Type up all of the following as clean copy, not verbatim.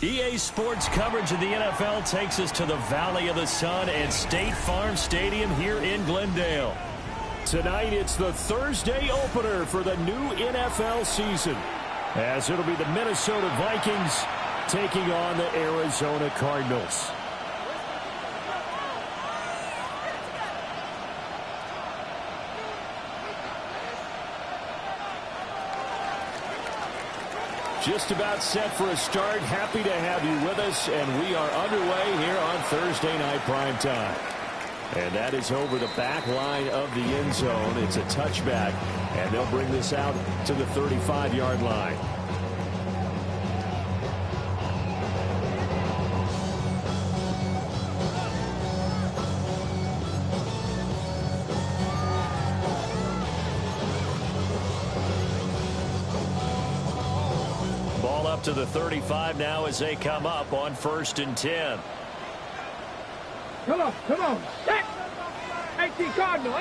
EA Sports coverage of the NFL takes us to the Valley of the Sun and State Farm Stadium here in Glendale. Tonight, it's the Thursday opener for the new NFL season, as it'll be the Minnesota Vikings taking on the Arizona Cardinals. Just about set for a start. Happy to have you with us, and we are underway here on Thursday Night Prime Time. And that is over the back line of the end zone. It's a touchback, and they'll bring this out to the 35-yard line. To the 35 now as they come up on 1st and 10. Come on. Set. 18 Cardinal.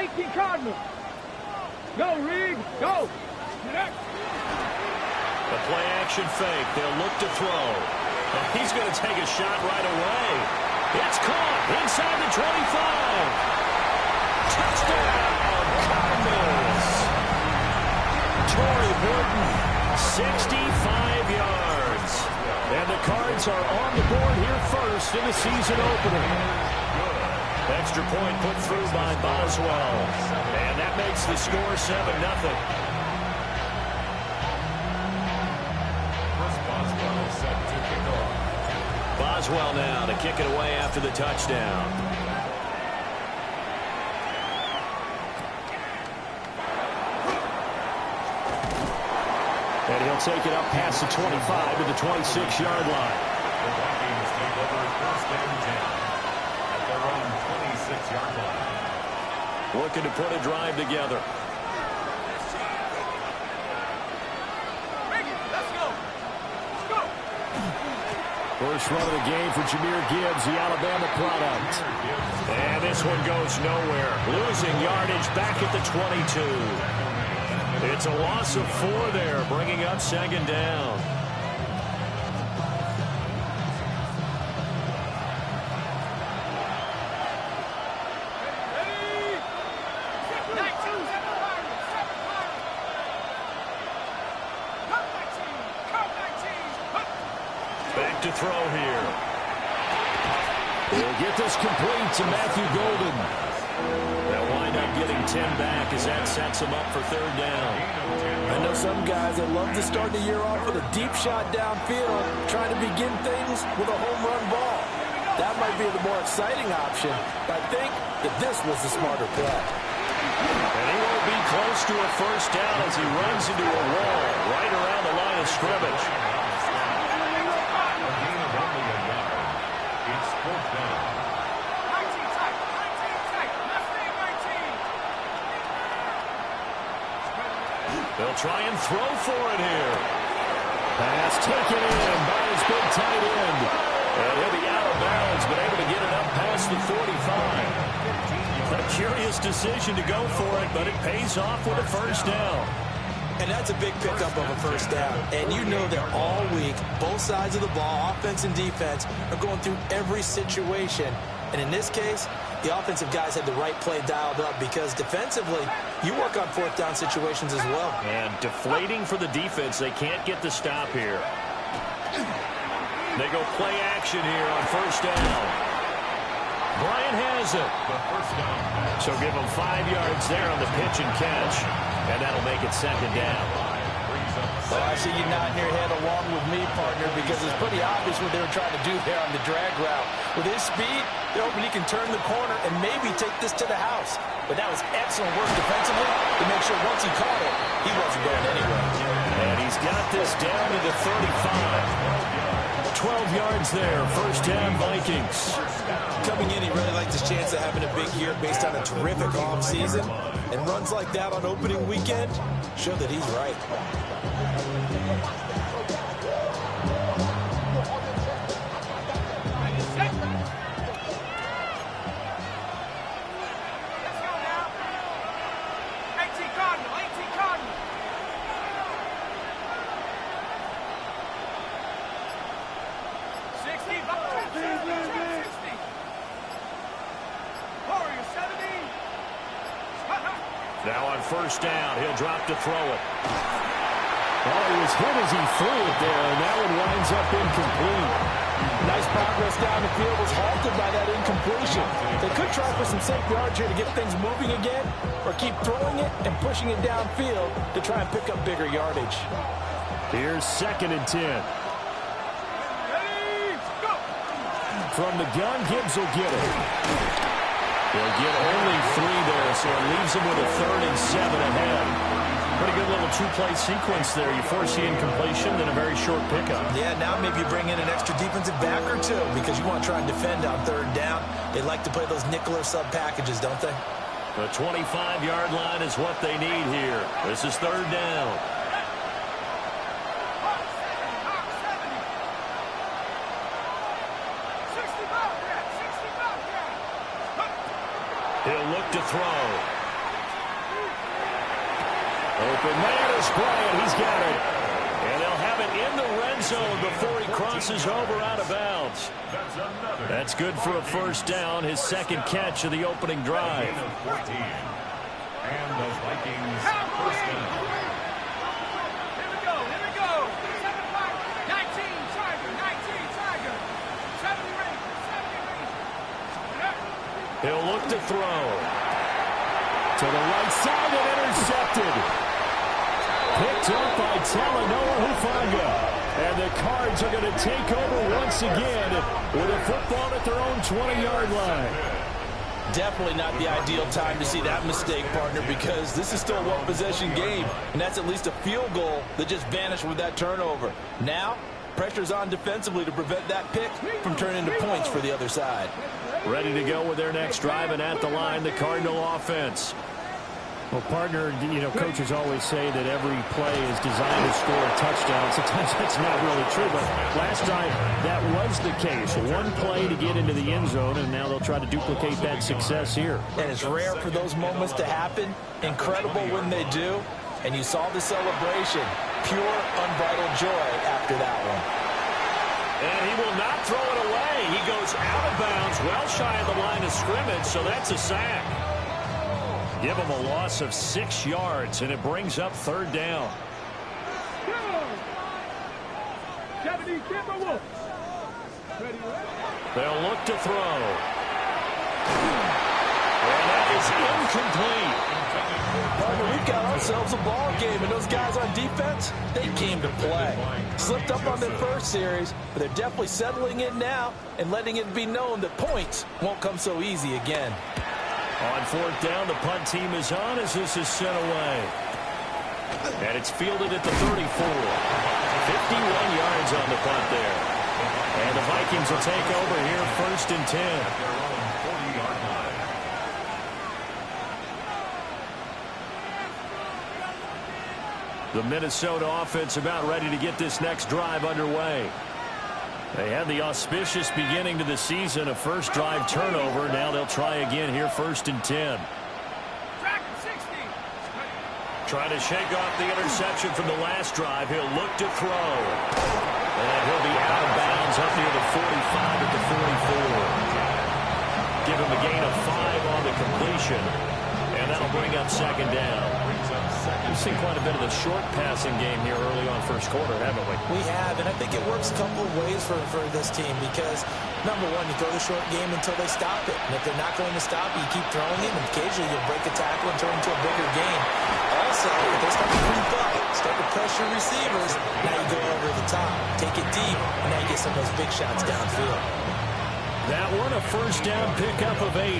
Go, Reed, go. The play action fake. They'll look to throw. And he's going to take a shot right away. It's caught inside the 25. Touchdown, Cardinals. Torrey Horton, 65 yards. And the Cards are on the board here first in the season opener. Extra point put through by Boswell. And that makes the score 7-0. Boswell now to kick it away after the touchdown. And he'll take it up past the 25 to the 26-yard line. The Vikings take over 1st and 10 at their own 26-yard line. Looking to put a drive together. Let's go. First run of the game for Jahmyr Gibbs, the Alabama product. And this one goes nowhere. Losing yardage back at the 22. It's a loss of 4 there, bringing up 2nd down. Back to throw here. They'll get this complete to Matthew Golden. They'll wind up getting 10 back as that sets them up for 3rd down. I know some guys that love to start the year off with a deep shot downfield, trying to begin things with a home run ball. That might be the more exciting option, but I think that this was the smarter play. And he won't be close to a 1st down as he runs into a wall right around the line of scrimmage. It's 4th down. They'll try and throw for it here. Pass taken in by his big tight end. And he'll be out of bounds, but able to get it up past the 45. A curious decision to go for it, but it pays off with a 1st down. And that's a big pickup of a 1st down. And you know that all week, both sides of the ball, offense and defense, are going through every situation. And in this case, the offensive guys had the right play dialed up because defensively, you work on 4th down situations as well. And deflating for the defense. They can't get the stop here. They go play action here on 1st down. Bryant has it. So give him 5 yards there on the pitch and catch. And that'll make it 2nd down. Well, I see you nodding your head along with me, partner, because it's pretty obvious what they were trying to do there on the drag route. With his speed, they're hoping he can turn the corner and maybe take this to the house. But that was excellent work defensively to make sure once he caught it, he wasn't going anywhere. And he's got this down to the 35. 12 yards there, 1st down Vikings. Coming in, he really liked his chance of having a big year based on a terrific offseason. And runs like that on opening weekend show that he's right. Now on first down, he'll drop to throw it. Oh, he was hit as he threw it there, and that one winds up incomplete. Nice progress down the field, was halted by that incompletion. They could try for some safe yards here to get things moving again, or keep throwing it and pushing it downfield to try and pick up bigger yardage. Here's 2nd and 10. From the gun, Gibbs will get it. They'll get only 3 there, so it leaves them with a 3rd and 7 ahead. Pretty good little two-play sequence there. You force the incompletion, then a very short pickup. Yeah, now maybe you bring in an extra defensive back or two because you want to try and defend on 3rd down. They like to play those nickel or sub packages, don't they? The 25-yard line is what they need here. This is 3rd down. He'll look to throw. Open man is Bryant. He's got it. And they'll have it in the red zone before he crosses over out of bounds. That's good for a first down, his 2nd catch of the opening drive. And the Vikings first down. Here we go. 19, Tiger. 70 Rangers. He'll look to throw. To the right side and intercepted. Picked up by Talanoa Hufanga. And the Cards are going to take over once again with a football at their own 20-yard line. Definitely not the ideal time to see that mistake, partner, because this is still a one-possession game, and that's at least a field goal that just vanished with that turnover. Now, pressure's on defensively to prevent that pick from turning into points for the other side. Ready to go with their next drive, and at the line, the Cardinal offense. Well, partner, coaches always say that every play is designed to score a touchdown. Sometimes that's not really true, but last time that was the case. One play to get into the end zone, and now they'll try to duplicate that success here. And it's rare for those moments to happen. Incredible when they do. And you saw the celebration. Pure, unbridled joy after that one. And he will not throw it away. He goes out of bounds, well shy of the line of scrimmage, so that's a sack. Give him a loss of 6 yards, and it brings up 3rd down. They'll look to throw. And that is incomplete. Partner, we've got ourselves a ball game, and those guys on defense, they came to play. Slipped up on their first series, but they're definitely settling in now and letting it be known that points won't come so easy again. On 4th down, the punt team is on as this is sent away. And it's fielded at the 34. 51 yards on the punt there. And the Vikings will take over here 1st and 10. The Minnesota offense about ready to get this next drive underway. They had the auspicious beginning to the season, a first drive turnover. Now they'll try again here 1st and 10. Trying to shake off the interception from the last drive. He'll look to throw. And he'll be out of bounds up near the 45 at the 44. Give him a gain of 5 on the completion. And that'll bring up 2nd down. We've seen quite a bit of the short passing game here early on first quarter, haven't we? We have, and I think it works a couple of ways for this team because, number one, you throw the short game until they stop it. And if they're not going to stop it, you keep throwing it, and occasionally you'll break a tackle and turn into a bigger game. Also, if they start to creep up, start to pressure receivers, now you go over the top, take it deep, and now you get some of those big shots downfield. That one, a first down pickup of 8.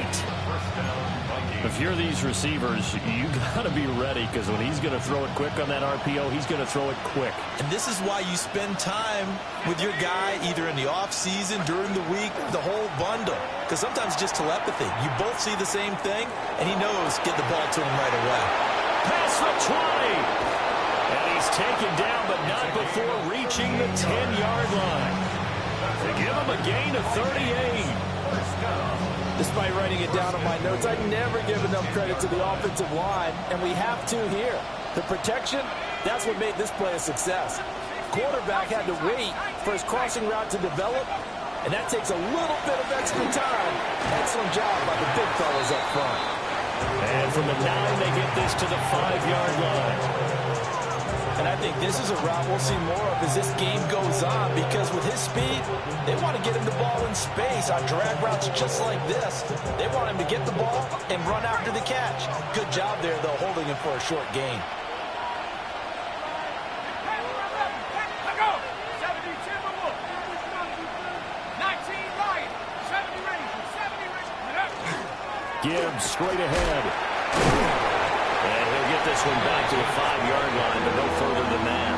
If you're these receivers, you got to be ready because when he's going to throw it quick on that RPO, he's going to throw it quick. And this is why you spend time with your guy either in the offseason, during the week, the whole bundle. Because sometimes just telepathy. You both see the same thing, and he knows get the ball to him right away. Past the 20. And he's taken down, but not before reaching the 10-yard line. To give him a gain of 38. Despite writing it down on my notes, I never give enough credit to the offensive line, and we have to here. The protection, that's what made this play a success. Quarterback had to wait for his crossing route to develop, and that takes a little bit of extra time. Excellent job by the big fellas up front. And from the 9, they get this to the 5-yard line. And I think this is a route we'll see more of as this game goes on, because with his speed, they want to get him the ball in space on drag routes just like this. They want him to get the ball and run after the catch. Good job there, though, holding him for a short gain. Gibbs straight ahead. And he'll get this one back to the 5-yard line, but no further than that.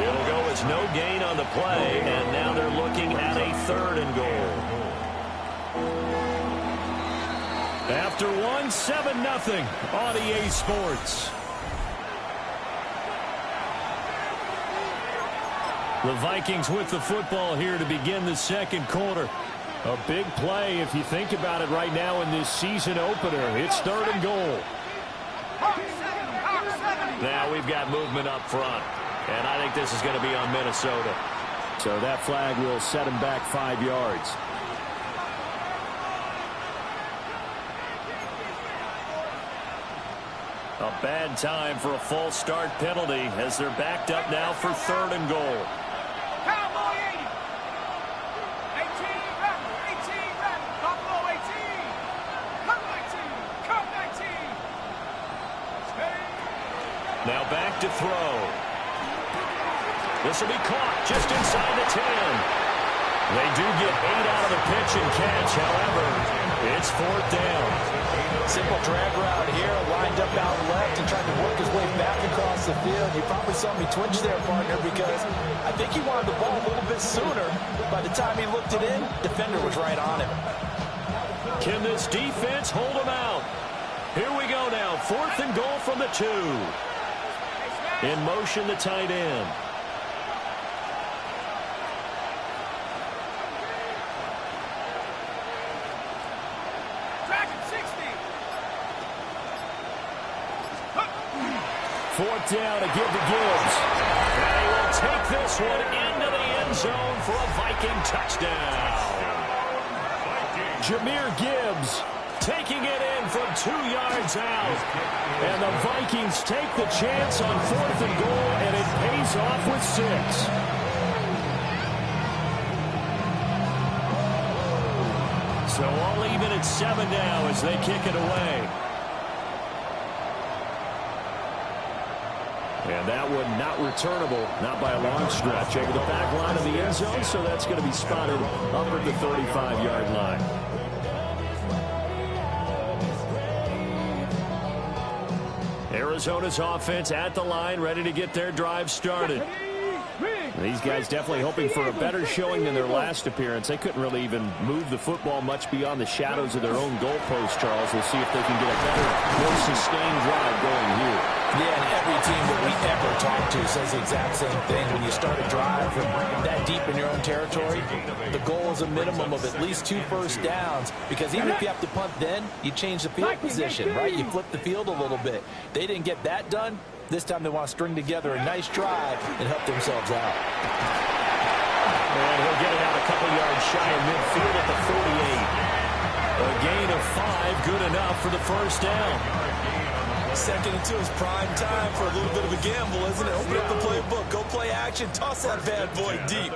It'll go as no gain on the play, and now they're looking at a 3rd and goal. After 1, 7-0 on EA Sports. The Vikings with the football here to begin the second quarter. A big play if you think about it right now in this season opener. It's 3rd and goal. Now we've got movement up front, and I think this is going to be on Minnesota. So that flag will set him back 5 yards. A bad time for a false start penalty as they're backed up now for 3rd and goal. Cowboy 80. 18, Buffalo 18. Come 19. Now back to throw. This will be caught just inside the 10. They do get 8 out of the pitch and catch. However, it's 4th down. Simple drag route here, lined up out left and trying to work his way back across the field. You probably saw me twitch there, partner, because I think he wanted the ball a little bit sooner. By the time he looked it in, defender was right on him. Can this defense hold him out? Here we go now. 4th and goal from the 2. In motion, the tight end. Dragon 60. 4th down to give to Gibbs. And he will take this one into the end zone for a Viking touchdown. Jahmyr Gibbs taking it in from 2 yards out. And the Vikings take the chance on 4th and goal, and it pays off with 6. So all even at 7 now as they kick it away. And that one not returnable, not by a long stretch. Over the back line of the end zone, so that's going to be spotted up at the 35-yard line. Arizona's offense at the line, ready to get their drive started. These guys definitely hoping for a better showing than their last appearance. They couldn't really even move the football much beyond the shadows of their own goalpost, Charles. We'll see if they can get a better, more sustained drive going here. Yeah, and every team that we ever talk to says the exact same thing. When you start a drive from that deep in your own territory, the goal is a minimum of at least 2 first downs, because even if you have to punt then, you change the field position, right? You flip the field a little bit. They didn't get that done. This time they want to string together a nice drive and help themselves out. And he'll get it out a couple yards shy of midfield at the 48. A gain of 5, good enough for the first down. 2nd and 2 is prime time for a little bit of a gamble, isn't it? Open up the playbook, go play action, toss that bad boy deep.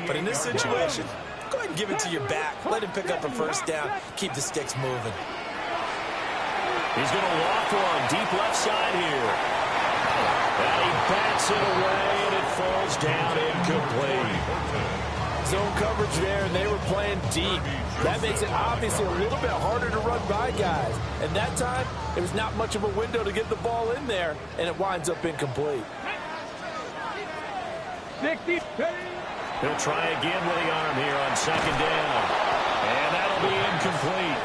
But in this situation, go ahead and give it to your back. Let him pick up a first down. Keep the sticks moving. He's going to walk one deep left side here. And he bats it away, and it falls down incomplete. Zone coverage there, and they were playing deep. That makes it obviously a little bit harder to run by guys. And that time, there was not much of a window to get the ball in there, and it winds up incomplete. He'll try again with the arm here on 2nd down. And that'll be incomplete.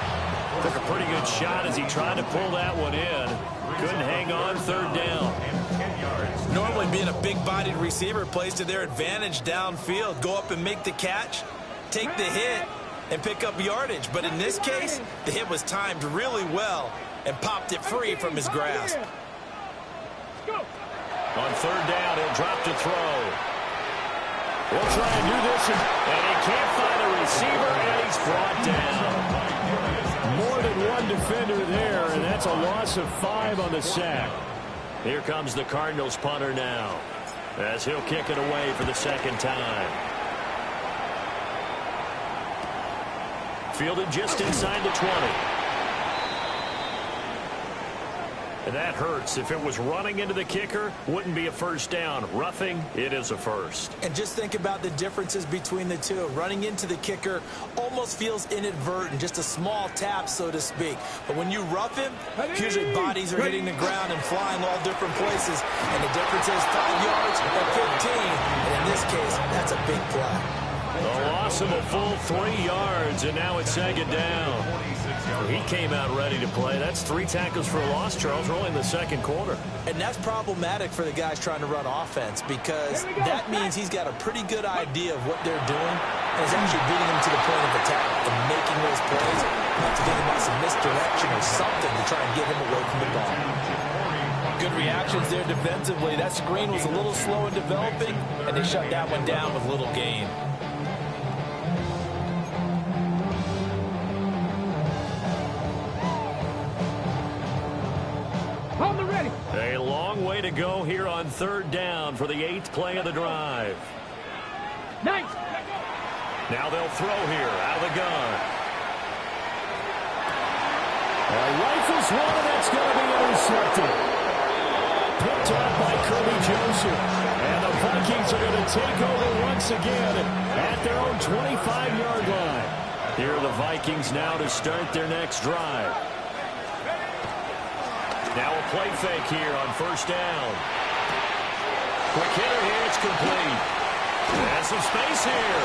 Took a pretty good shot as he tried to pull that one in. Couldn't hang on, 3rd down. Normally being a big-bodied receiver plays to their advantage downfield. Go up and make the catch, take the hit, and pick up yardage. But in this case, the hit was timed really well and popped it free from his grasp. On 3rd down, he'll drop to throw. He'll try and do this, and he can't find a receiver, and he's brought down. More than one defender there, and that's a loss of 5 on the sack. Here comes the Cardinals punter now, as he'll kick it away for the second time. Fielded just inside the 20. And that hurts. If it was running into the kicker, wouldn't be a first down. Roughing, it is a first. And just think about the differences between the two. Running into the kicker almost feels inadvertent, just a small tap, so to speak. But when you rough him, usually bodies are hitting the ground and flying all different places. And the difference is 5 yards or 15. And in this case, that's a big play. A loss of a full 3 yards, and now it's second down. He came out ready to play. That's 3 tackles for a loss, Charles, early in the second quarter. And that's problematic for the guys trying to run offense, because that means he's got a pretty good idea of what they're doing and is actually beating them to the point of attack and making those plays. Not to think about some misdirection or something to try and get him away from the ball. Good reactions there defensively. That screen was a little slow in developing, and they shut that one down with little gain. A long way to go here on third down for the 8th play of the drive. Nice. Now they'll throw here out of the gun. Rifles one, and that's going to be intercepted. Picked up by Kirby Joseph. And the Vikings are going to take over once again at their own 25-yard line. Here are the Vikings now to start their next drive. Now a play fake here on first down. Quick hitter here, it's complete. And some space here.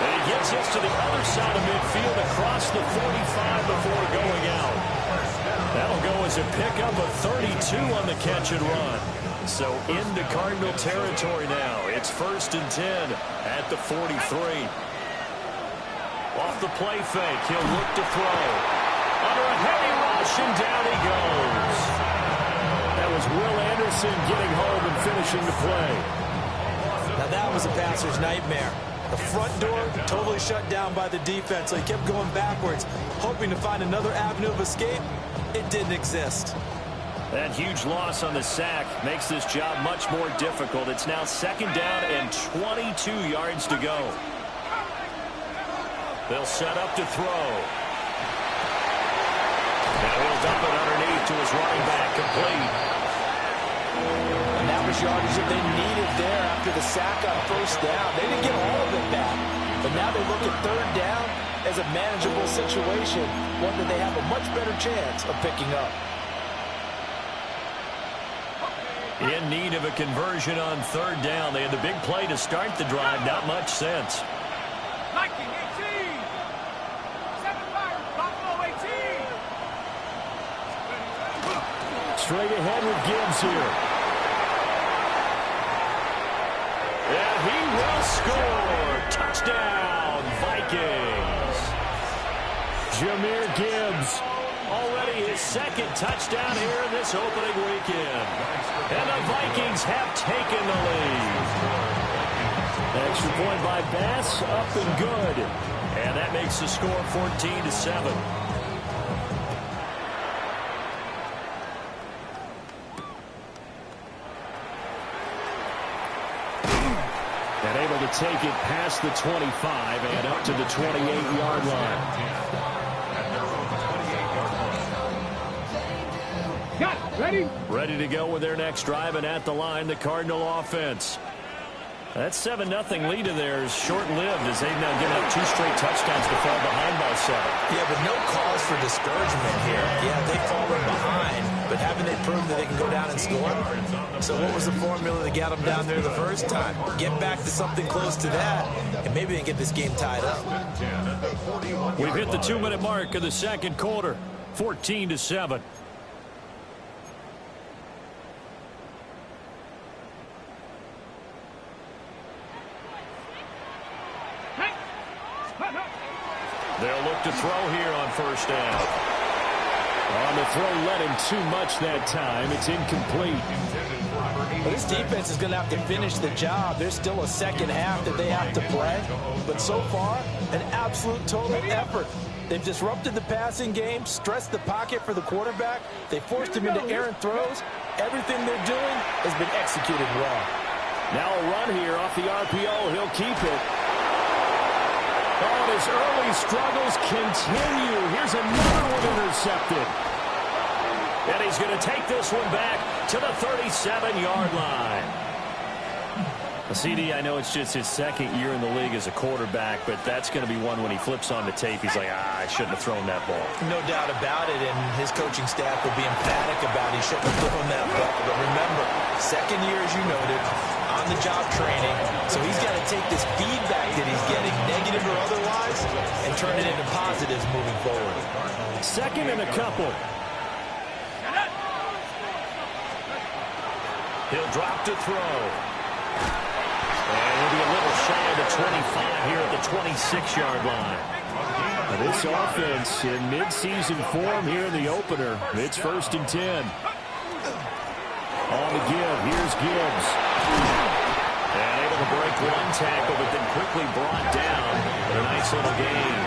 And he gets us to the other side of midfield across the 45 before going out. That'll go as a pickup of 32 on the catch and run. So into Cardinal territory now. It's 1st and 10 at the 43. Off the play fake, he'll look to throw. Under a heavy rush, and down he goes. That was Will Anderson getting home and finishing the play. Now that was a passer's nightmare. The front door totally shut down by the defense, so he kept going backwards, hoping to find another avenue of escape. It didn't exist. That huge loss on the sack makes this job much more difficult. It's now second down and 22 yards to go. They'll set up to throw. Now he'll dump it underneath to his running back, complete. And that was yardage that they needed there after the sack on first down. They didn't get all of it back, but now they look at third down as a manageable situation, one that they have a much better chance of picking up. In need of a conversion on third down. They had the big play to start the drive, not much sense. Viking 18. 7-5, Buffalo 18. Straight ahead with Gibbs here. And he will score. Touchdown, Vikings. Jahmyr Gibbs, already his second touchdown here in this opening weekend. And the Vikings have taken the lead. Extra point by Bass, up and good. And that makes the score 14-7. And able to take it past the 25 and up to the 28-yard line. Ready to go with their next drive, and at the line, the Cardinal offense. That 7-0 lead of theirs short-lived as they've now given up 2 straight touchdowns to fall behind by 7. Yeah, but no cause for discouragement here. Yeah, they've fallen behind, but haven't they proved that they can go down and score? So what was the formula that got them down there the first time? Get back to something close to that, and maybe they can get this game tied up. We've hit the 2-minute mark of the second quarter, 14-7. They'll look to throw here on first down. On the throw, let him too much that time. It's incomplete. Well, this defense is going to have to finish the job. There's still a second half that they have to play. But so far, an absolute total effort. They've disrupted the passing game, stressed the pocket for the quarterback. They forced him into errant throws. Everything they're doing has been executed well. Now a run here off the RPO. He'll keep it. Oh, and his early struggles continue. Here's another one intercepted. And he's going to take this one back to the 37-yard line. CD, I know it's just his second year in the league as a quarterback, but that's going to be one when he flips on the tape. He's like, I shouldn't have thrown that ball. No doubt about it, and his coaching staff will be emphatic about he shouldn't have thrown that ball. But remember, second year, as you noted, on-the-job training, so he's got to take this feedback that he's getting, negative or otherwise, and turn it into positives moving forward. Second and a couple. He'll drop to throw. And he'll be a little shy of the 25 here at the 26-yard line. Now this offense in midseason form here in the opener. It's 1st and 10. On the give, here's Gibbs. And able to break one tackle, but then quickly brought down with a nice little gain.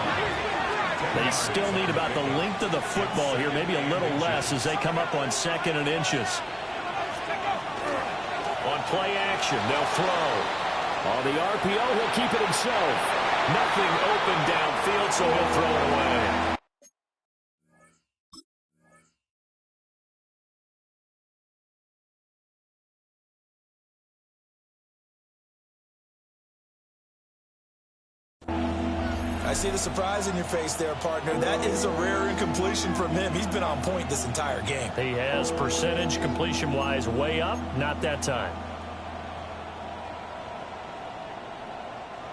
They still need about the length of the football here, maybe a little less as they come up on 2nd and inches. On play action, they'll throw. On the RPO, he'll keep it himself. Nothing open downfield, so he'll throw it away. I see the surprise in your face there, partner. That is a rare incompletion from him. He's been on point this entire game. He has percentage completion-wise way up, not that time.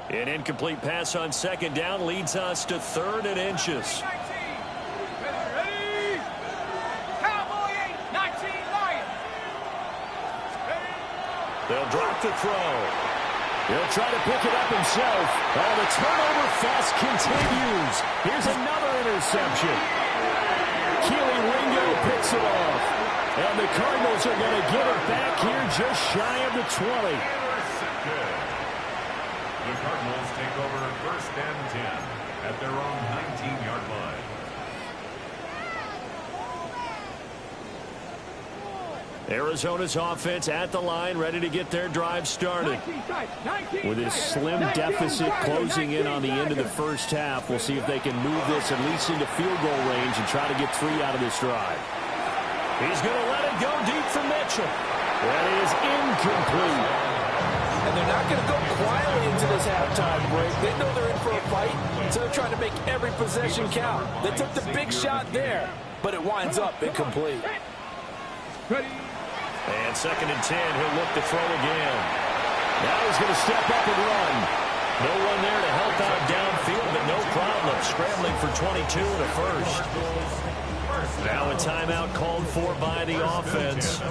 An incomplete pass on 2nd down leads us to 3rd and inches. Ready? Cowboy 8, 19 Lions. They'll drop the throw. He'll try to pick it up himself. Oh, the turnover fest continues. Here's another interception. Keely Ringo picks it off. And the Cardinals are going to get it back here just shy of the 20. The Cardinals take over 1st and 10 at their own 19-yard line. Arizona's offense at the line, ready to get their drive started. With his slim deficit closing in on the end of the first half, we'll see if they can move this at least into field goal range and try to get 3 out of this drive. He's going to let it go deep for Mitchell. That is incomplete. And they're not going to go quietly into this halftime break. They know they're in for a fight, so they're trying to make every possession count. They took the big shot there, but it winds up incomplete. And 2nd and 10, he'll look to throw again. Now he's going to step up and run. No one there to help out downfield, but no problem. Scrambling for 22 and a first. Now a timeout called for by the offense,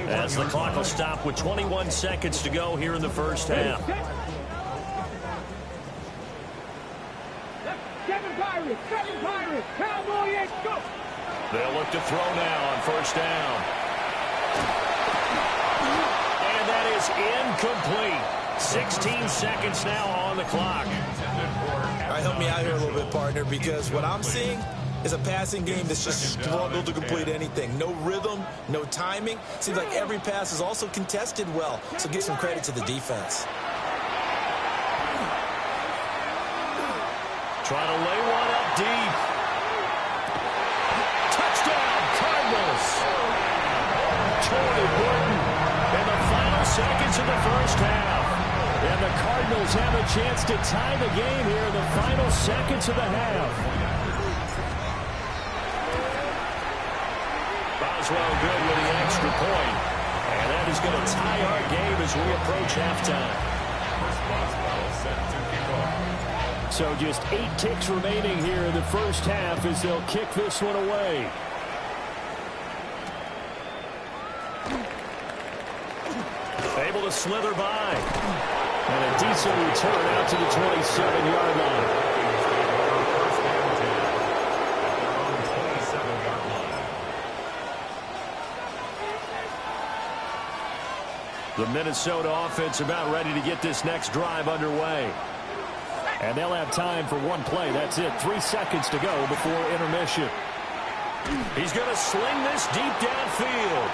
as the clock will stop with 21 seconds to go here in the first half. Seven Pirates, Cowboy 8, go! They'll look to throw now on 1st down. And that is incomplete. 16 seconds now on the clock. All right, help me out here a little bit, partner, because what I'm seeing is a passing game that's just struggled to complete anything. No rhythm, no timing. Seems like every pass is also contested well, so give some credit to the defense. Trying to lay one up deep. Touchdown, Cardinals. Torrey Burton in the final seconds of the first half. And the Cardinals have a chance to tie the game here in the final seconds of the half. Boswell good with the extra point. And that is going to tie our game as we approach halftime. So just 8 ticks remaining here in the first half as they'll kick this one away. Able to slither by. And a decent return out to the 27-yard line. The Minnesota offense about ready to get this next drive underway. And they'll have time for one play. That's it. 3 seconds to go before intermission. He's going to sling this deep downfield.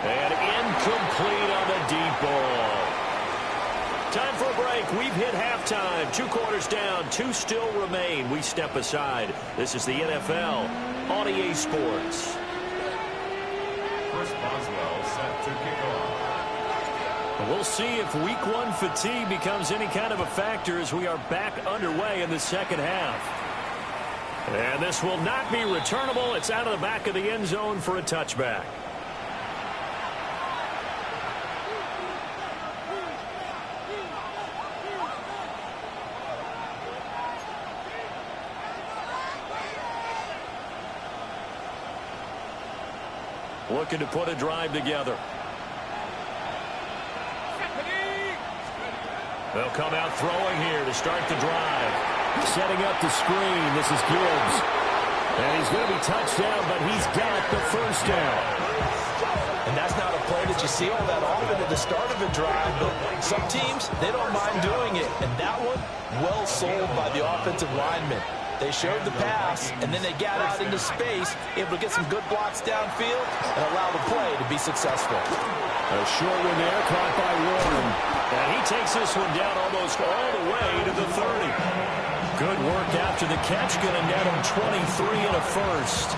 And incomplete on the deep ball. Time for a break. We've hit halftime. 2 quarters down. 2 still remain. We step aside. This is the NFL on EA Sports. Chris Boswell set to kick off. We'll see if week 1 fatigue becomes any kind of a factor as we are back underway in the second half. And this will not be returnable. It's out of the back of the end zone for a touchback. Looking to put a drive together. They'll come out throwing here to start the drive. Setting up the screen. This is Gibbs. And he's going to be touched down, but he's got the first down. And that's not a play that you see all that often at the start of a drive, but some teams, they don't mind doing it. And that one, well sold by the offensive lineman. They showed the pass, and then they got out into space, able to get some good blocks downfield and allow the play to be successful. A short one there, caught by Warren. And he takes this one down almost all the way to the 30. Good work after the catch, going to net him 23 and a first.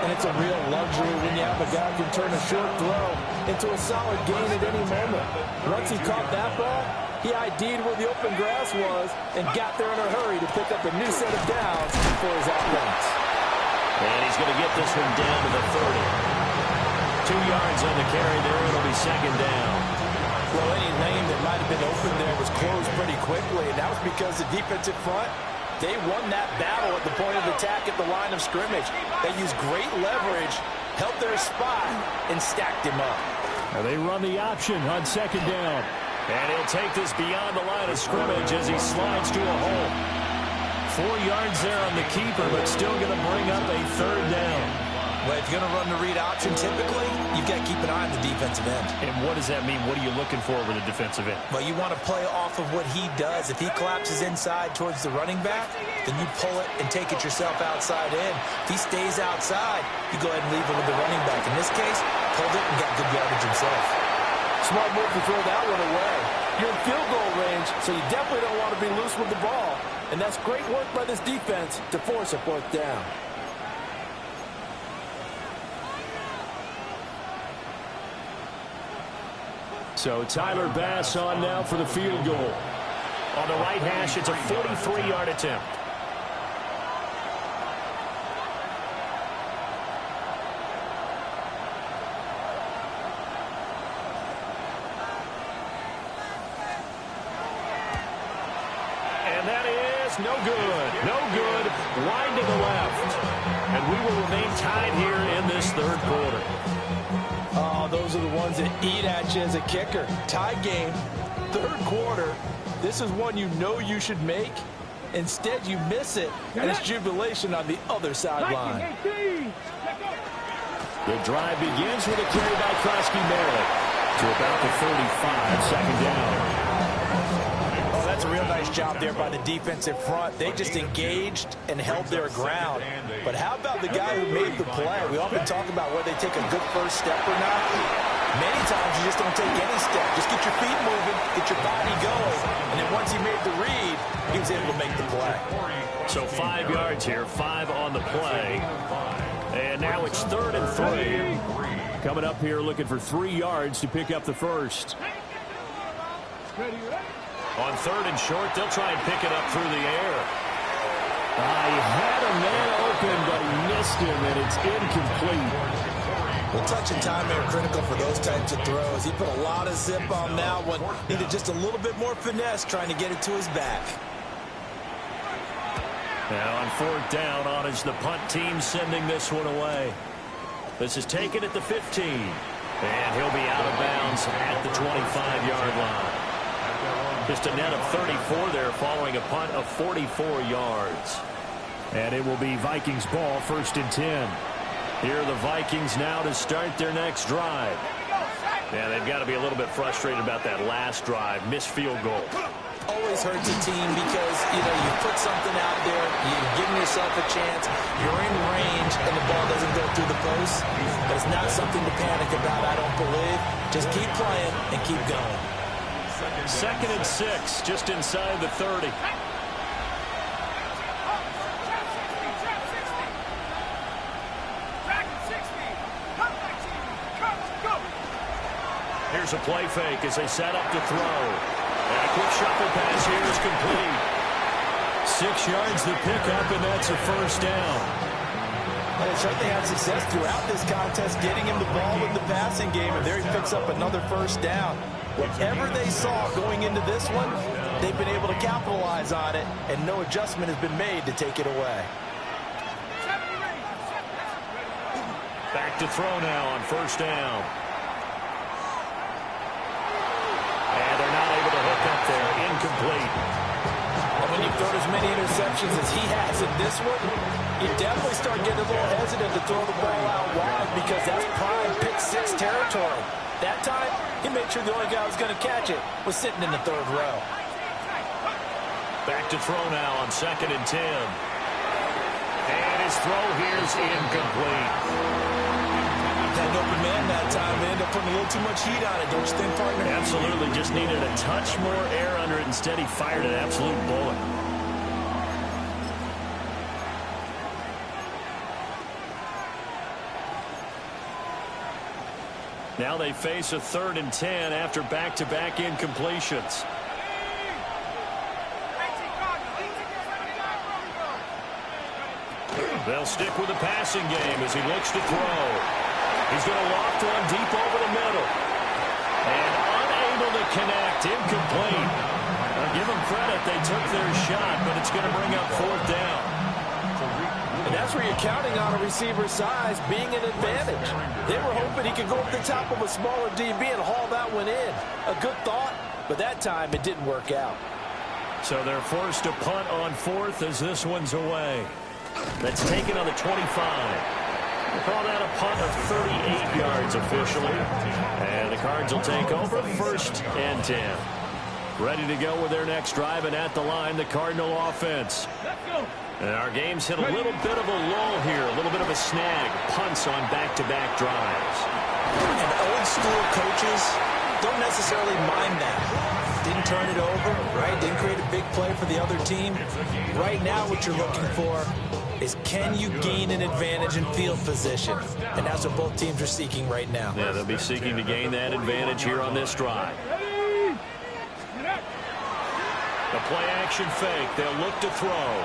And it's a real luxury when you have a guy who can turn a short throw into a solid gain at any moment. Once he caught that ball, he ID'd where the open grass was and got there in a hurry to pick up a new set of downs for his offense. And he's going to get this one down to the 30. 2 yards on the carry there. It'll be second down. Well, any lane that might have been open there was closed pretty quickly, and that was because the defensive front, they won that battle at the point of attack at the line of scrimmage. They used great leverage, held their spot, and stacked him up. And they run the option on second down. And he'll take this beyond the line of scrimmage as he slides to a hole. 4 yards there on the keeper, but still going to bring up a third down. Well, if you're going to run the read option, typically, you've got to keep an eye on the defensive end. And what does that mean? What are you looking for with the defensive end? Well, you want to play off of what he does. If he collapses inside towards the running back, then you pull it and take it yourself outside in. If he stays outside, you go ahead and leave it with the running back. In this case, pulled it and got good yardage himself. Smart move to throw that one away. You're in field goal range, so you definitely don't want to be loose with the ball. And that's great work by this defense to force a fourth down. So Tyler Bass on now for the field goal. On the right hash, it's a 43-yard attempt. And that is no good. No good. Wide to the left. And we will remain tied here in this third quarter. Oh, those are the ones that eat at you as a kicker. Tie game, third quarter. This is one you know you should make. Instead, you miss it, and it's jubilation on the other sideline. The drive begins with a carry by Krosky-Merritt to about the 35, second down. Oh, that's a real nice job there by the defensive front. They just engaged and held their ground. But how about the guy who made the play? We often talk about whether they take a good first step or not. Many times you just don't take any step. Just get your feet moving, get your body going, and then once he made the read, he was able to make the play. So 5 yards here, 5 on the play. And now it's 3rd and 3. Coming up here looking for 3 yards to pick up the first. On 3rd and short, they'll try and pick it up through the air. He had a man open, but he missed him, and it's incomplete. Well, touch and timing are critical for those types of throws. He put a lot of zip on that one. Needed just a little bit more finesse trying to get it to his back. Now on 4th down, on is the punt team sending this one away. This is taken at the 15. And he'll be out of bounds at the 25-yard line. Just a net of 34 there following a punt of 44 yards. And it will be Vikings ball, 1st and 10. Here are the Vikings now to start their next drive. Yeah, they've got to be a little bit frustrated about that last drive. Missed field goal. Always hurts a team because, you put something out there, you're giving yourself a chance, you're in range, and the ball doesn't go through the post. But it's not something to panic about, I don't believe. Just keep playing and keep going. 2nd and 6, just inside the 30. Here's a play fake as they set up to throw. And a quick shuffle pass here is complete. 6 yards to pick up, and that's a first down. And they certainly had success throughout this contest, getting him the ball in the passing game, and there he picks up another first down. Whatever they saw going into this one, they've been able to capitalize on it, and no adjustment has been made to take it away. Back to throw now on first down. And they're not able to hook up there. Incomplete. And when you've thrown as many interceptions as he has in this one, you definitely start getting a little hesitant to throw the ball out wide because that's prime pick-6 territory. That time, he made sure the only guy who was going to catch it was sitting in the 3rd row. Back to throw now on 2nd and 10. And his throw here's incomplete. Had an open man that time. They ended up putting a little too much heat on it, don't you think, partner? Absolutely. Just needed a touch more air under it. Instead, he fired an absolute bullet. Now they face a 3rd and 10 after back-to-back incompletions. They'll stick with the passing game as he looks to throw. He's going to loft one deep over the middle. And unable to connect. Incomplete. Now give them credit. They took their shot, but it's going to bring up 4th down. And that's where you're counting on a receiver's size being an advantage. They were hoping he could go over the top of a smaller DB and haul that one in. A good thought, but that time it didn't work out. So they're forced to punt on 4th as this one's away. That's taken on the 25. We'll call that a punt of 38 yards officially. And the Cards will take over 1st and 10. Ready to go with their next drive, and at the line, the Cardinal offense. And our game's hit a little bit of a lull here, a little bit of a snag. Punts on back-to-back drives. And old-school coaches don't necessarily mind that. Didn't turn it over, right? Didn't create a big play for the other team. Right now what you're looking for is can you gain an advantage in field position? And that's what both teams are seeking right now. Yeah, they'll be seeking to gain that advantage here on this drive. The play-action fake. They'll look to throw.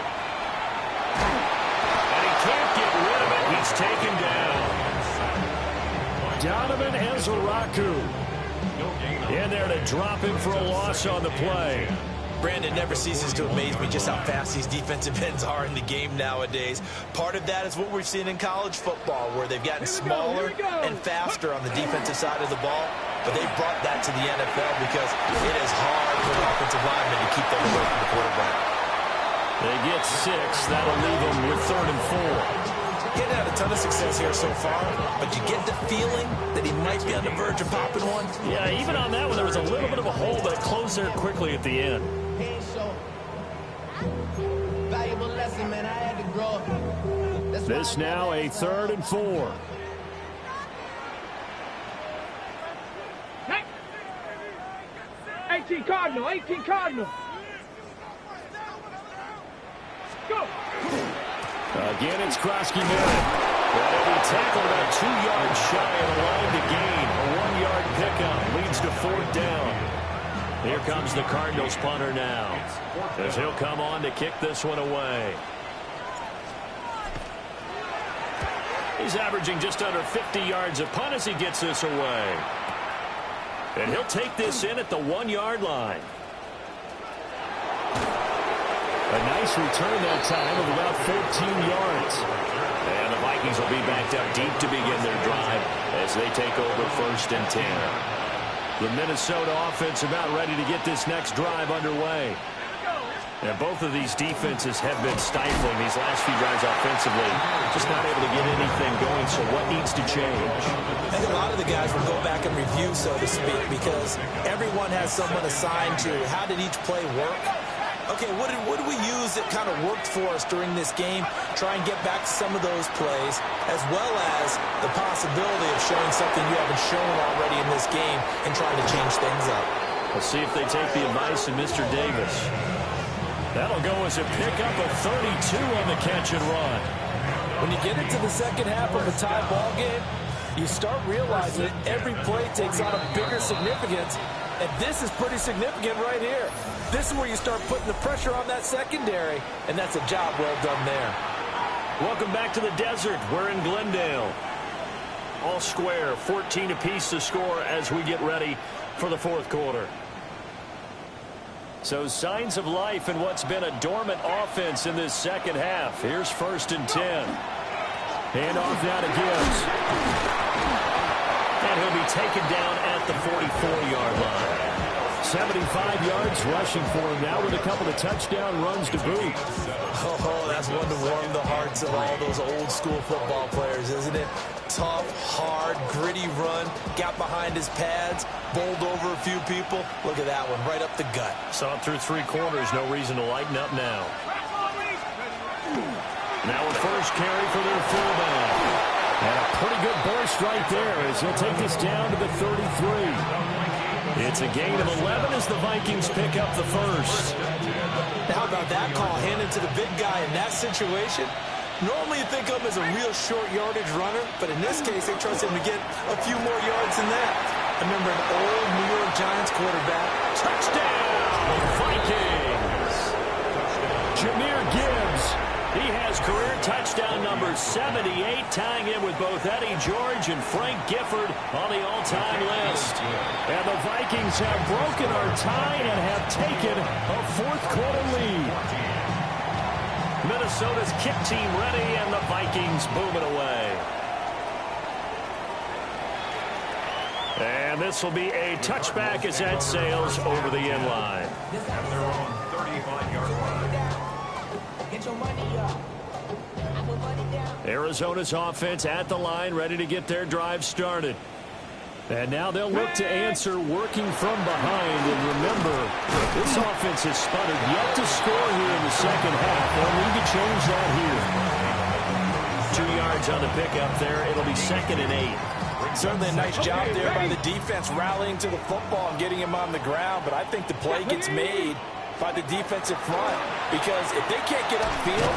And he can't get rid of it. He's taken down. Donovan Ezaraku in there to drop him for a loss on the play. Brandon, never ceases to amaze me just how fast these defensive ends are in the game nowadays. Part of that is what we're seeing in college football, where they've gotten smaller and faster on the defensive side of the ball. But they've brought that to the NFL because it is hard for an offensive lineman to keep them away from the quarterback. They get 6. That'll leave them with 3rd and 4. Getting had a ton of success here so far, but you get the feeling that he might be on the verge of popping one. Yeah, even on that one, there was a little bit of a hole, but it closed there quickly at the end. This now a 3rd and 4. Hey. 18 Cardinal, 18 Cardinal. Go. Again, it's Krosky-Merritt. He'll be tackled about 2 yards shy of the line to gain. A 1-yard pickup leads to 4th down. Here comes the Cardinals punter now, as he'll come on to kick this one away. He's averaging just under 50 yards a punt as he gets this away. And he'll take this in at the 1-yard line. A nice return that time of about 14 yards. And the Vikings will be backed up deep to begin their drive as they take over 1st and 10. The Minnesota offense about ready to get this next drive underway. And both of these defenses have been stifling these last few drives offensively. Just not able to get anything going, so what needs to change? I think a lot of the guys will go back and review, so to speak, because everyone has someone assigned to how did each play work. Okay, what did we use that kind of worked for us during this game? Try and get back to some of those plays, as well as the possibility of showing something you haven't shown already in this game and trying to change things up. We'll see if they take the advice of Mr. Davis. That'll go as a pickup of 32 on the catch and run. When you get into the second half of a tie ball game, you start realizing that every play takes on a bigger significance, and this is pretty significant right here. This is where you start putting the pressure on that secondary, and that's a job well done there. Welcome back to the desert. We're in Glendale. All square, 14 apiece to score as we get ready for the fourth quarter. So signs of life in what's been a dormant offense in this second half. Here's 1st and 10. Hand off now to Gibbs. And he'll be taken down at the 44-yard line. 75 yards rushing for him now with a couple of touchdown runs to boot. Oh, that's one to warm the hearts of all those old school football players, isn't it? Tough, hard, gritty run, got behind his pads, bowled over a few people. Look at that one, right up the gut. Saw it through 3 quarters, no reason to lighten up now. Now a first carry for their fullback. And a pretty good burst right there as he'll take this down to the 33. It's a gain of 11 as the Vikings pick up the first. How about that call handed to the big guy in that situation? Normally you think of him as a real short yardage runner, but in this case they trust him to get a few more yards than that. I remember an old New York Giants quarterback. Touchdown, Vikings! Jahmyr Gibbs. He has career touchdown number 78, tying in with both Eddie George and Frank Gifford on the all-time list. And the Vikings have broken our tie and have taken a fourth-quarter lead. Minnesota's kick team ready, and the Vikings booming away. And this will be a touchback as that sails over the end line. At their own 35-yard line. Arizona's offense at the line, ready to get their drive started. And now they'll look to answer working from behind. And remember, this offense has sputtered yet to score here in the second half. They'll need to change that here. 2 yards on the pickup there. It'll be 2nd and 8. Certainly a nice job there by the defense rallying to the football and getting him on the ground, but I think the play gets made by the defensive front, because if they can't get upfield,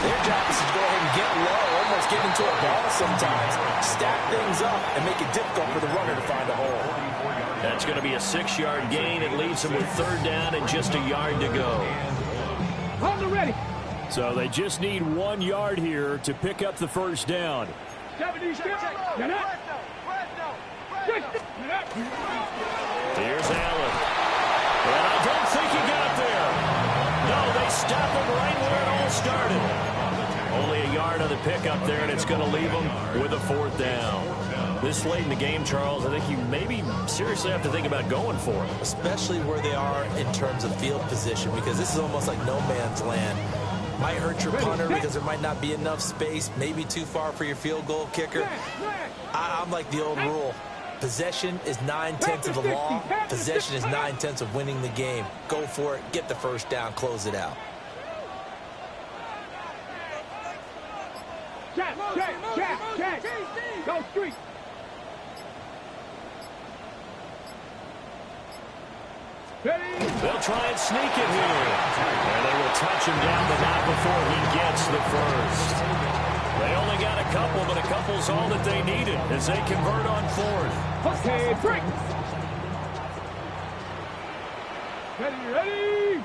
their job is to go ahead and get low, almost get into a ball sometimes, stack things up, and make it difficult for the runner to find a hole. That's going to be a 6-yard gain. It leaves them with 3rd down and just a yard to go. Hold it ready. So they just need 1 yard here to pick up the first down. 70 steps. Get up. Here's Allen. And I don't think he got there. No, they stop him right where it all started. Only a yard on the pickup there, and it's going to leave them with a 4th down. This late in the game, Charles, I think you maybe seriously have to think about going for it. Especially where they are in terms of field position, because this is almost like no man's land. Might hurt your punter because there might not be enough space, maybe too far for your field goal kicker. I'm like the old rule. Possession is 9/10 of the law. Possession is 9/10 of winning the game. Go for it. Get the first down. Close it out. Check. Go street. They'll try and sneak it here. And they will touch him down, but not before he gets the first. They only got a couple, but a couple's all that they needed as they convert on 4th. Okay, break. Ready.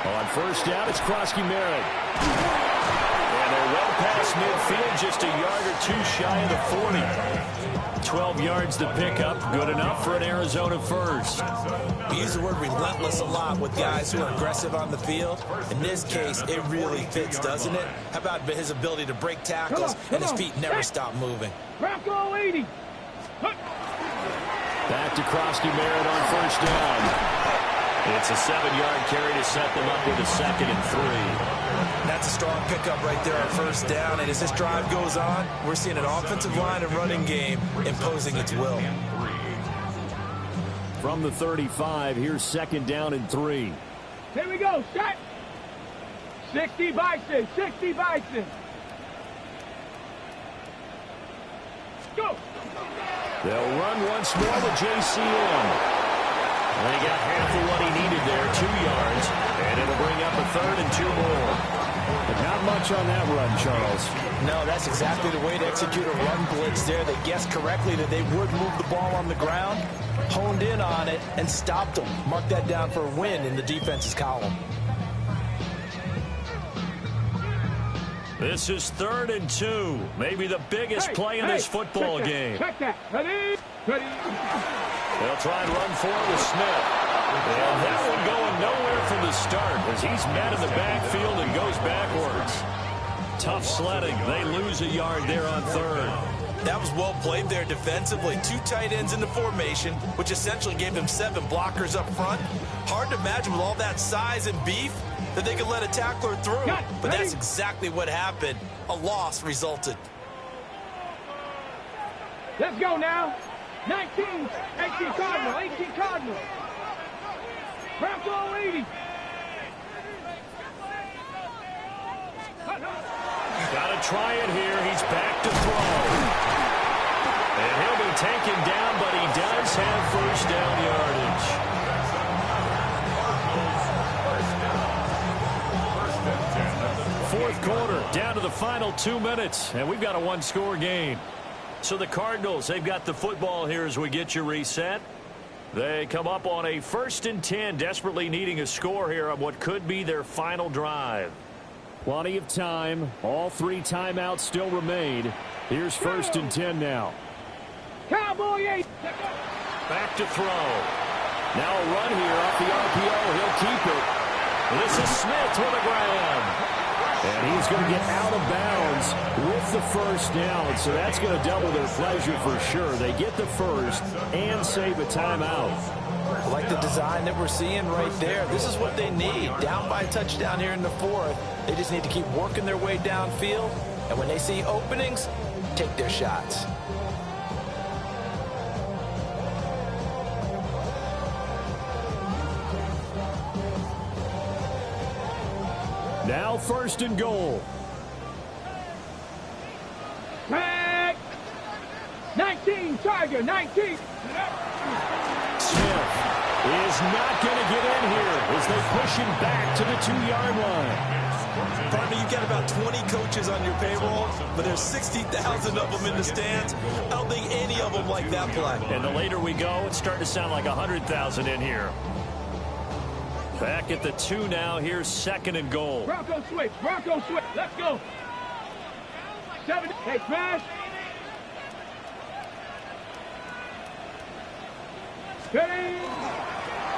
On 1st down, it's Krosky-Merritt. And they're well past midfield, just a yard or 2 shy of the 40. 12 yards to pick up, good enough for an Arizona first. We use the word relentless a lot with guys who are aggressive on the field. In this case, it really fits, doesn't it? How about his ability to break tackles and his feet never stop moving? Bronco 80. Back to Krosky-Merritt on 1st down. It's a 7-yard carry to set them up with a 2nd and 3. That's a strong pickup right there on first down. And as this drive goes on, we're seeing an offensive line and running game imposing its will. From the 35, here's 2nd down and 3. Here we go. Set. 60 Bison. 60 Bison. Go. They'll run once more with JCM. They got half of what he needed there, 2 yards, and it'll bring up a 3rd and 2 more. But not much on that run, Charles. No, that's exactly the way to execute a run blitz there. They guessed correctly that they would move the ball on the ground, honed in on it, and stopped them. Mark that down for a win in the defense's column. This is 3rd and 2, maybe the biggest play in this football game. Check that. Ready? Ready. They'll try and run for it with Smith. And that one going nowhere from the start as he's met in the backfield and goes backwards. Tough sledding. They lose a yard there on 3rd. That was well played there defensively. 2 tight ends in the formation, which essentially gave them 7 blockers up front. Hard to imagine with all that size and beef that they could let a tackler through. But that's exactly what happened. A loss resulted. Let's go now. 19, 18 Cardinal, 18 Cardinal. Bronco 80. Got to try it here. He's back to throw. And he'll be taken down, but he does have first down yardage. Fourth quarter, down to the final 2 minutes, and we've got a 1-score game. So the Cardinals, they've got the football here as we get you reset. They come up on a 1st and 10, desperately needing a score here on what could be their final drive. Plenty of time. All 3 timeouts still remain. Here's 1st and 10 now. Cowboy 8. Back to throw. Now a run here off the RPO. He'll keep it. This is Smith with a grab. And he's going to get out of bounds with the first down. So that's going to double their pleasure for sure. They get the first and save a timeout. I like the design that we're seeing right there. This is what they need. Down by a touchdown here in the 4th. They just need to keep working their way downfield. And when they see openings, take their shots. Now 1st and goal. Back. 19, Tiger, 19. Smith is not going to get in here as they push him back to the 2-yard line. Partner, you've got about 20 coaches on your payroll, but there's 60,000 of them in the stands. I don't think any of them like that play. And the later we go, it's starting to sound like 100,000 in here. Back at the 2 now. Here's 2nd and goal. Bronco switch. Bronco switch. Let's go. 7. Hey, smash. Ready.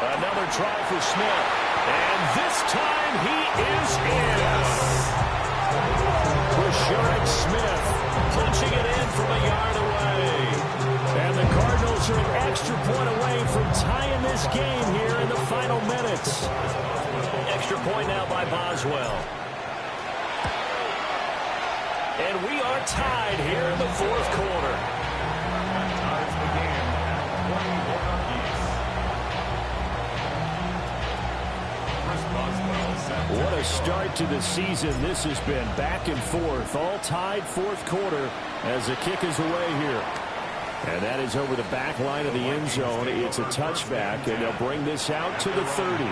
Another try for Smith. And this time he is in. Rashard Smith punching it in from a yard away. And the Cardinals are an extra point away from tying this game here in the final minutes. Extra point now by Boswell. And we are tied here in the 4th quarter. Ties begin at 21 apiece. Chris Boswell set. What a start to the season this has been. Back and forth, all tied 4th quarter as the kick is away here. And that is over the back line of the end zone. It's a touchback, and they'll bring this out to the 30.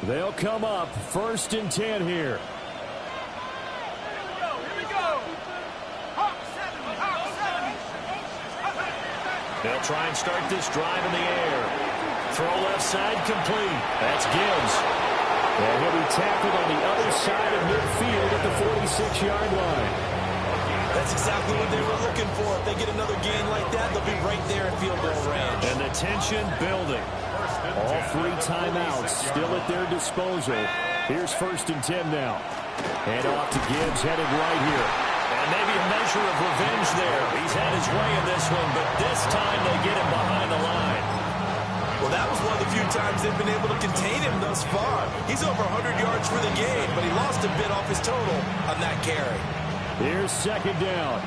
They'll come up 1st and 10 here. Here we go. Hawk 7. They'll try and start this drive in the air. Throw left side complete. That's Gibbs. And he'll be tackled on the other side of midfield at the 46-yard line. That's exactly what they were looking for. If they get another gain like that, they'll be right there in field goal range. And the tension building. All 3 timeouts still at their disposal. Here's 1st and 10 now. And off to Gibbs, headed right here. And maybe a measure of revenge there. He's had his way in this one, but this time they get him behind the line. Well, that was one of the few times they've been able to contain him thus far. He's over 100 yards for the game, but he lost a bit off his total on that carry. Here's second down.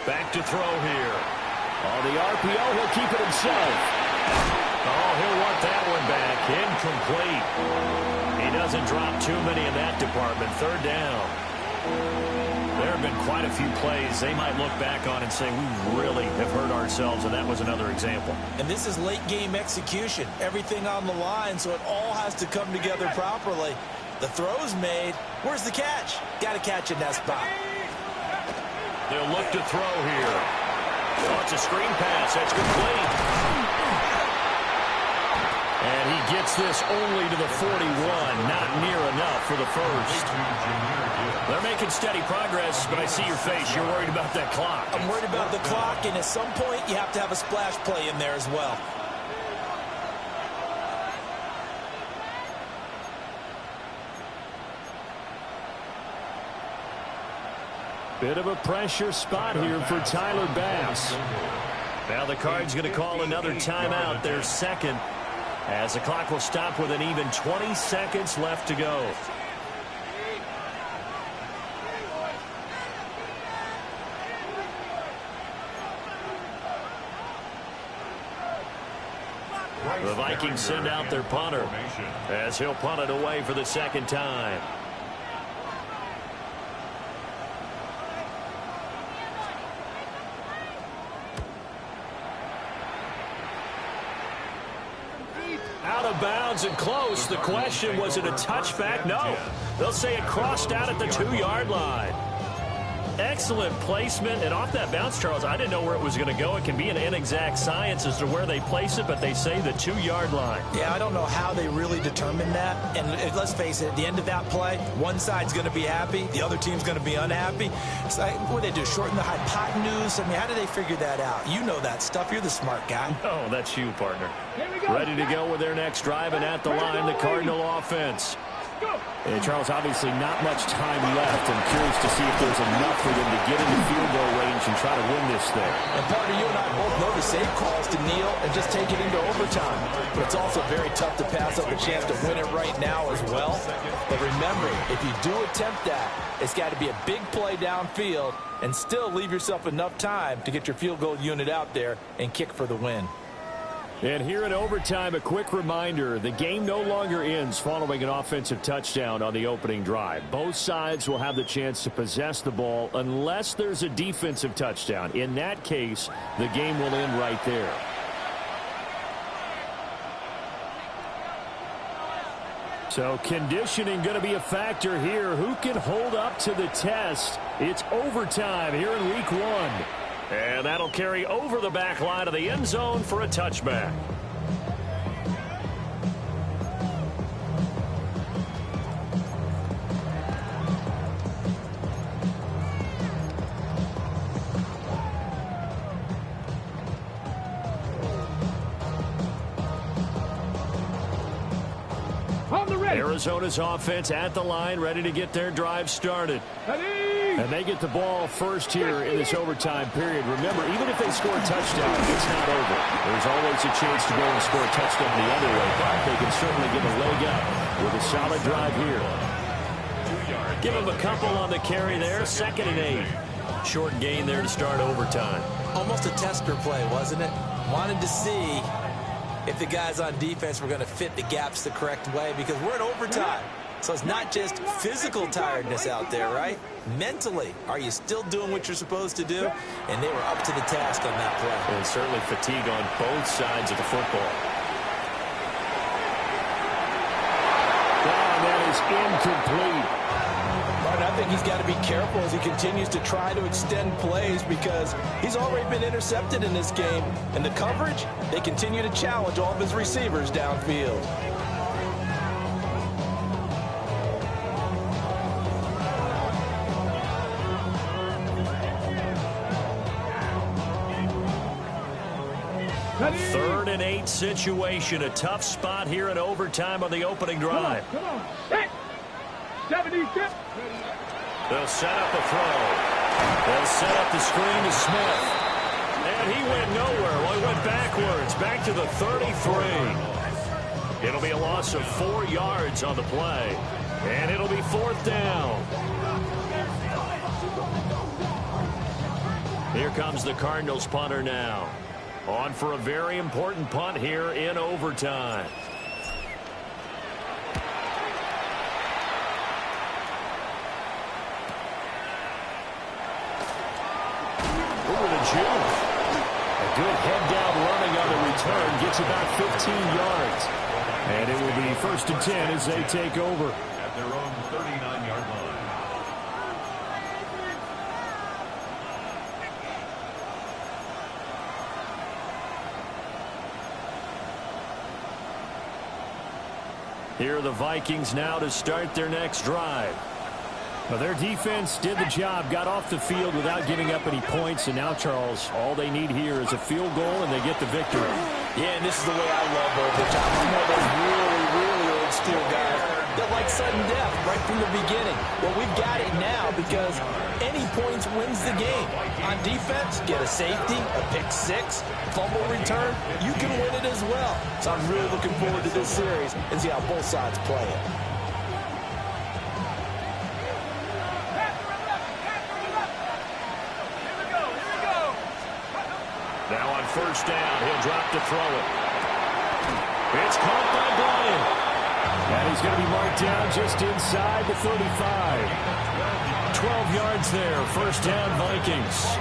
Back to throw here. On the RPO, he'll keep it himself. Oh, he'll want that one back. Incomplete. He doesn't drop too many in that department. Third down. There have been quite a few plays they might look back on and say, we really have hurt ourselves, and that was another example. And this is late game execution. Everything on the line, so it all has to come together properly. The throw's made. Where's the catch? Got to catch in that spot. They'll look to throw here. Oh, it's a screen pass. That's complete. And he gets this only to the 41. Not near enough for the first. They're making steady progress, but I see your face. You're worried about that clock. I'm worried about the clock, and at some point you have to have a splash play in there as well. Bit of a pressure spot here for Tyler Bass. Now the Cards going to call another timeout, their second, as the clock will stop with an even 20 seconds left to go. The Vikings send out their punter as he'll punt it away for the second time. Out of bounds and close. The question, was it a touchback? No. They'll say it crossed out at the 2-yard line. Excellent placement. And off that bounce, Charles, I didn't know where it was going to go. It can be an inexact science as to where they place it, but they say the 2-yard line. Yeah, I don't know how they really determine that. And let's face it, at the end of that play, one side's going to be happy, the other team's going to be unhappy. It's like, what do they do, shorten the hypotenuse? I mean, how do they figure that out? You know that stuff. You're the smart guy. Oh, that's you, partner. Ready to go with their next drive, and at the line, the Cardinal offense. And Charles, obviously not much time left. I'm curious to see if there's enough for them to get into field goal range and try to win this thing. And partner, you and I both know the safe calls to kneel and just take it into overtime. But it's also very tough to pass up a chance to win it right now as well. But remember, if you do attempt that, it's got to be a big play downfield and still leave yourself enough time to get your field goal unit out there and kick for the win. And here in overtime, a quick reminder, the game no longer ends following an offensive touchdown on the opening drive. Both sides will have the chance to possess the ball unless there's a defensive touchdown. In that case, the game will end right there. So conditioning going to be a factor here. Who can hold up to the test? It's overtime here in week 1. And that'll carry over the back line of the end zone for a touchback. Arizona's offense at the line, ready to get their drive started. And they get the ball first here in this overtime period. Remember, even if they score a touchdown, it's not over. There's always a chance to go and score a touchdown the other way, but they can certainly get a leg up with a solid drive here. Give them a couple on the carry there. 2nd and 8. Short gain there to start overtime. Almost a tester play, wasn't it? Wanted to see if the guys on defense were going to fit the gaps the correct way, because we're in overtime. So it's not just physical tiredness out there, right? Mentally, are you still doing what you're supposed to do? And they were up to the task on that play. And certainly fatigue on both sides of the football. Oh, that is incomplete. But I think he's got to be careful as he continues to try to extend plays, because he's already been intercepted in this game. And the coverage, they continue to challenge all of his receivers downfield. 3rd and 8 situation. A tough spot here in overtime on the opening drive. Come on. Hit. 76. They'll set up a throw. They'll set up the screen to Smith. And he went nowhere. Well, he went backwards. Back to the 33. It'll be a loss of 4 yards on the play. And it'll be 4th down. Here comes the Cardinals punter now. On for a very important punt here in overtime. Over to Jude. A good head-down running on the return. Gets about 15 yards. And it will be 1st and 10 as they take over. At their own 39-yard line. Here are the Vikings now to start their next drive. Well, their defense did the job, got off the field without giving up any points, and now, Charles, all they need here is a field goal, and they get the victory. Yeah, and this is the way I love overtime. I'm one of those really old school guys that like sudden death right from the beginning. Well, we've got it now because any points wins the game. On defense, get a safety, a pick six, fumble return, you can win it as well. So I'm really looking forward to this series and see how both sides play it. Now on 1st down, he'll drop to throw it. It's caught by Bryant. And he's going to be marked down just inside the 35. 12 yards there. 1st down, Vikings.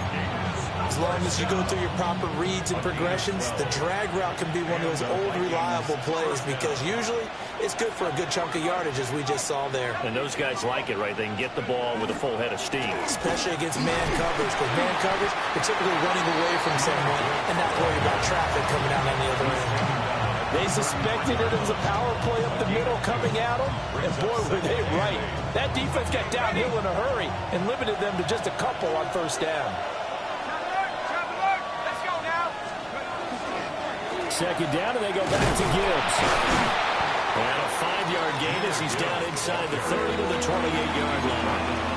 As long as you go through your proper reads and progressions, the drag route can be one of those old reliable plays because usually it's good for a good chunk of yardage, as we just saw there. And those guys like it, right? They can get the ball with a full head of steam. Especially against man coverage, because man coverage, you're typically running away from someone and not worried about traffic coming out on the other end. They suspected it was a power play up the middle coming at them, and boy, were they right. That defense got downhill in a hurry and limited them to just a couple on 1st down. 2nd down, and they go back to Gibbs. And a 5-yard gain as he's down inside the 30 to the 28-yard line.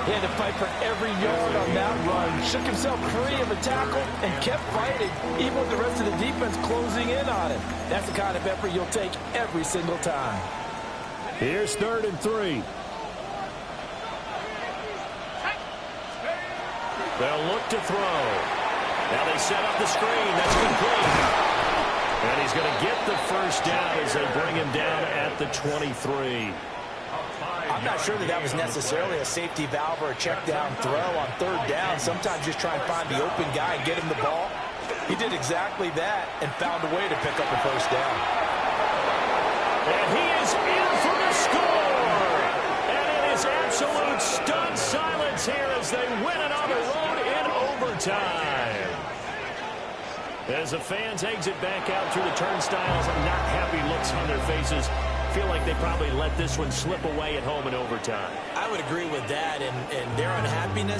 He had to fight for every yard on that run. Shook himself free of a tackle and kept fighting, even with the rest of the defense closing in on him. That's the kind of effort you'll take every single time. Here's 3rd and 3. They'll look to throw. Now they set up the screen. That's complete. And he's going to get the 1st down as they bring him down at the 23. I'm not sure that was necessarily a safety valve or a check down throw on 3rd down. Sometimes just try and find the open guy and get him the ball. He did exactly that and found a way to pick up the 1st down. And he is in for the score. And it is absolute stunned silence here as they win it on the road in overtime. As the fans exit back out through the turnstiles, not happy looks on their faces. Feel like they probably let this one slip away at home in overtime. I would agree with that, and their unhappiness